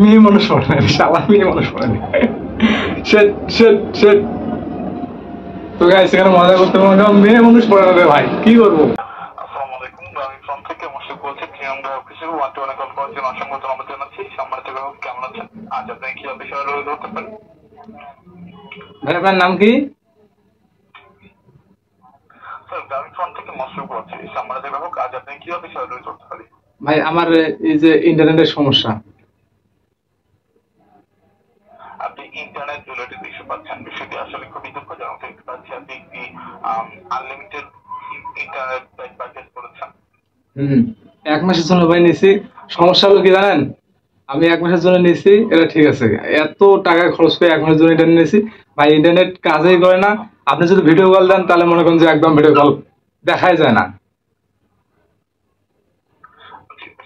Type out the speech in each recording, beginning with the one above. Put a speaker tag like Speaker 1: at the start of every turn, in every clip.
Speaker 1: মেয়ে মানুষ পড়ে না, শালা মেয়ে মানুষ পড়ে না। শেট শেট শেট। তো গাইস এখানে মজা করতে মনে হয় মেয়ে মানুষ পড়ে না রে ভাই, কি করবো?
Speaker 2: আসসালামু আলাইকুম, আমি ফোন থেকে মুশফিক বলছি। প্রিয়াঙ্গা অফিসে ওয়ান টু কল করার জন্য অসংখ্য ধন্যবাদ জানাচ্ছি। সম্মানিত গ্রাহক, কেমন আছেন? আজ আপনি কি বিষয়ে রোল ধরতে পারেন?
Speaker 1: ভাই আপনার নাম কি?
Speaker 2: স্যার, আমি ফোন থেকে মুশফিক বলছি। সম্মানিত গ্রাহক, আজ আপনি কি বিষয়ে রোল ধরতে পারি?
Speaker 1: ভাই আমার এই যে ইন্টারনেটের সমস্যা।
Speaker 2: আপনি ইন্টারনেট রিলেটেড ইস্যু পাচ্ছেন, বিষয়টি আসলে খুবই দুঃখজনক। দেখতে পাচ্ছি আপনি একটি আনলিমিটেড ইন্টারনেট প্যাক পারচেজ করেছেন।
Speaker 1: 1 মাসের জন্য ভাই নিছি। সমস্যা হলো কি জানেন, আমি 1 মাসের জন্য নিছি, এটা ঠিক আছে। এত টাকা খরচ করে 1 মাসের জন্য ইন্টারনেট নিছি, ভাই ইন্টারনেট কাজই করে না। আপনি যদি ভিডিও কল দেন তাহলে মনে করেন যে একদম ভিডিও কল দেখাই যায় না।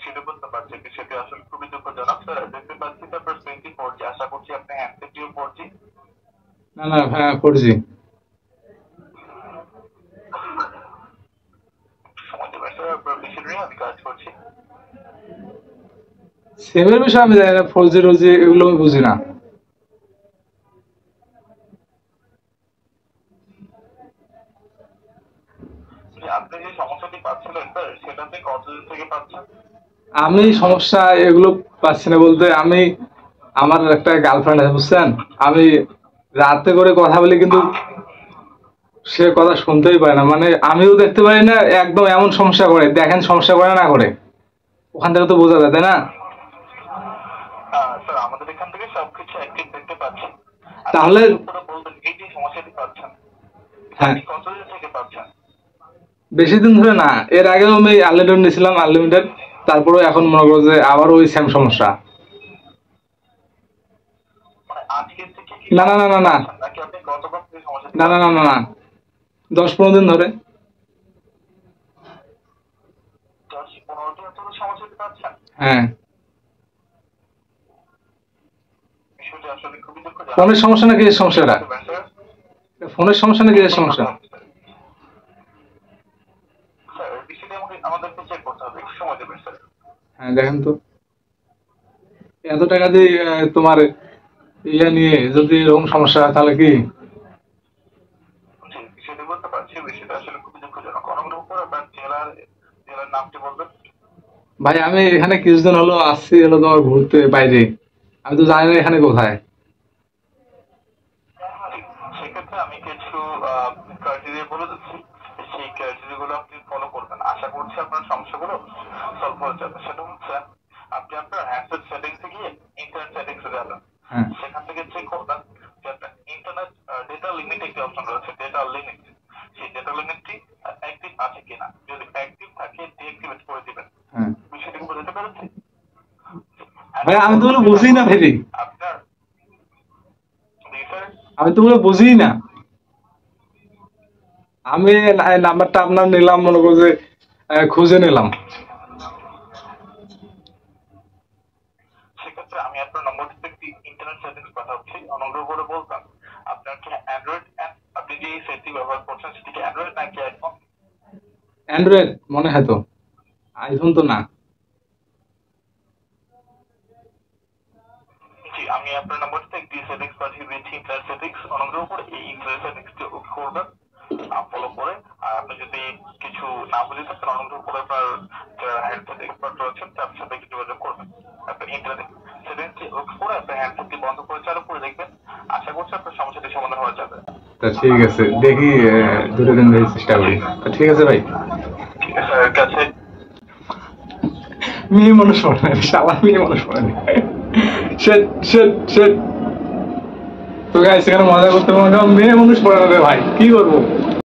Speaker 2: সেটা বলতে পারছি, বিষয়টি আসলে খুবই দুঃখজনক। স্যার, দেখতে পাচ্ছি তারপর 24G, আশা করছি আপনি হ্যান্ডসেটটিও 4G।
Speaker 1: না না হ্যাঁ 4G।
Speaker 2: সময় দেবেন স্যার, আপনার বিষয় নিয়ে আমি কাজ করছি।
Speaker 1: সিমের বিষয় আমি জানি না, 4G টোজি এগুলো আমি বুঝি না।
Speaker 2: আপনি যে সমস্যাটি পাচ্ছিলেন স্যার, সেটা আপনি কতদিন থেকে পাচ্ছেন?
Speaker 1: আমি সমস্যা এগুলো পাচ্ছি না বলতে, আমি আমার একটা গার্লফ্রেন্ড আছে বুঝছেন, আমি রাতে করে কথা বলি কিন্তু সে কথা শুনতেই পারে না। মানে আমিও দেখতে পারি না, একদম এমন সমস্যা করে। দেখেন সমস্যা করে না করে, ওখান থেকে তো বোঝা যায় তাই না?
Speaker 2: স্যার, আমাদের এখান থেকে সবকিছু অ্যাক্টিভ দেখতে পাচ্ছি।
Speaker 1: তাহলে
Speaker 2: বলবেন এই যে সমস্যাটি পাচ্ছেন,
Speaker 1: হ্যাঁ
Speaker 2: আপনি কতদিন থেকে পাচ্ছেন?
Speaker 1: বেশি দিন ধরে না, এর আগেও আমি আনলিমিটেড নিয়েছিলাম, আনলিমিটেড, তারপরেও এখন মনে করো যে আবার ওই সেম সমস্যা।
Speaker 2: মানে আজকে থেকে
Speaker 1: না না না না না
Speaker 2: নাকি আপনি গতকাল থেকে সমস্যাটি?
Speaker 1: না না না না না 10-15 দিন ধরে।
Speaker 2: 10-15 দিন ধরে সমস্যাটি পাচ্ছেন?
Speaker 1: হ্যাঁ।
Speaker 2: বিষয়টি আসলে খুবই দুঃখজনক।
Speaker 1: ফোনের সমস্যা নাকি এর সমস্যাটা? ফোনের সমস্যা নাকি এর সমস্যা?
Speaker 2: স্যার, বিষয়টি আমাদেরকে চেক করতে হবে, একটু সময় দেবেন স্যার।
Speaker 1: হ্যাঁ দেখেন তো, এত টাকা দিয়ে তোমার ইয়ে নিয়ে যদি এরকম সমস্যা হয় তাহলে কি?
Speaker 2: জি, বিষয়টি বলতে পারছি, বিষয়টা আসলে খুবই দুঃখজনক। অনুগ্রহ করে আপনার জেলার নামটি বলবেন।
Speaker 1: ভাই আমি এখানে কিছুদিন হলো আসছি, হলো তোমার ঘুরতে বাইরে, আমি তো জানি না এখানে কোথায়।
Speaker 2: সেক্ষেত্রে আমি কিছু ক্রাইটেরিয়া বলে দিচ্ছি, সেই ক্রাইটেরিয়া গুলো আপনি ফলো করবেন। আশা করছি আপনার সমস্যাগুলো সলভ হয়ে যাবে। সেটা হচ্ছে, আপনি আপনার হ্যান্ডসেট সেটিংসে গিয়ে ইন্টারনেট সেটিংসে যাবেন।
Speaker 1: হ্যাঁ
Speaker 2: সেখান থেকে চেক করবেন যে আপনার ইন্টারনেট ডেটা লিমিট একটি অপশন রয়েছে, ডেটা লিমিট। সেই ডেটা লিমিটটি অ্যাক্টিভ আছে কিনা, যদি অ্যাক্টিভ থাকে ডিঅ্যাক্টিভেট করে দিবেন।
Speaker 1: হ্যাঁ
Speaker 2: বিষয়টি বুঝতে পেরেছি?
Speaker 1: ভাই আমি তো ওগুলো বুঝি না ভেরি,
Speaker 2: আপনার
Speaker 1: আমি তো ওগুলো বুঝি না। আমি নাম্বারটা আপনার নিলাম, মনে করো যে খুঁজে নিলাম।
Speaker 2: সেক্ষেত্রে আমি আপনার নম্বরটিতে একটি ইন্টারনেট সেটিংস পাঠাচ্ছি, অনুগ্রহ করে বলতাম আপনার কি অ্যান্ড্রয়েড অ্যাপ, আপনি যে সেটটি ব্যবহার করছেন সেটি কি অ্যান্ড্রয়েড নাকি আইফোন?
Speaker 1: অ্যান্ড্রয়েড মনে হয় তো, আইফোন তো না।
Speaker 2: জি, আমি আপনার নম্বরটিতে একটি সেটিংস পাঠিয়ে দিয়েছি, ইন্টারনেট সেটিংস। অনুগ্রহ করে এই ইন্টারনেট সেটিংসটি করবেন, ফলো করে। আর আপনি যদি কিছু না বুঝে থাকেন, অনুগ্রহ করে আপনার যারা হ্যান্ডসেট এক্সপার্ট রয়েছেন তার সাথে একটু যোগাযোগ করবেন। আপনার ইন্টারনেট সেটিংসটি করে আপনার হ্যান্ডসেটটি বন্ধ করে চালু করে দেখবেন। আশা করছি আপনার সমস্যাটি সমাধান হয়ে যাবে।
Speaker 1: তা ঠিক আছে, দেখি 2 দিন ধরে চেষ্টা করি। ঠিক আছে ভাই।
Speaker 2: ঠিক আছে, স্যারের কাছে
Speaker 1: মেয়ে মানুষ পড়ে না, শালা মেয়ে মানুষ পড়ে না। শেট শেট শেট। তো গাইস এখানে মজা করতে মনে হয় মেয়ে মানুষ পড়ে না রে ভাই, কি করবো?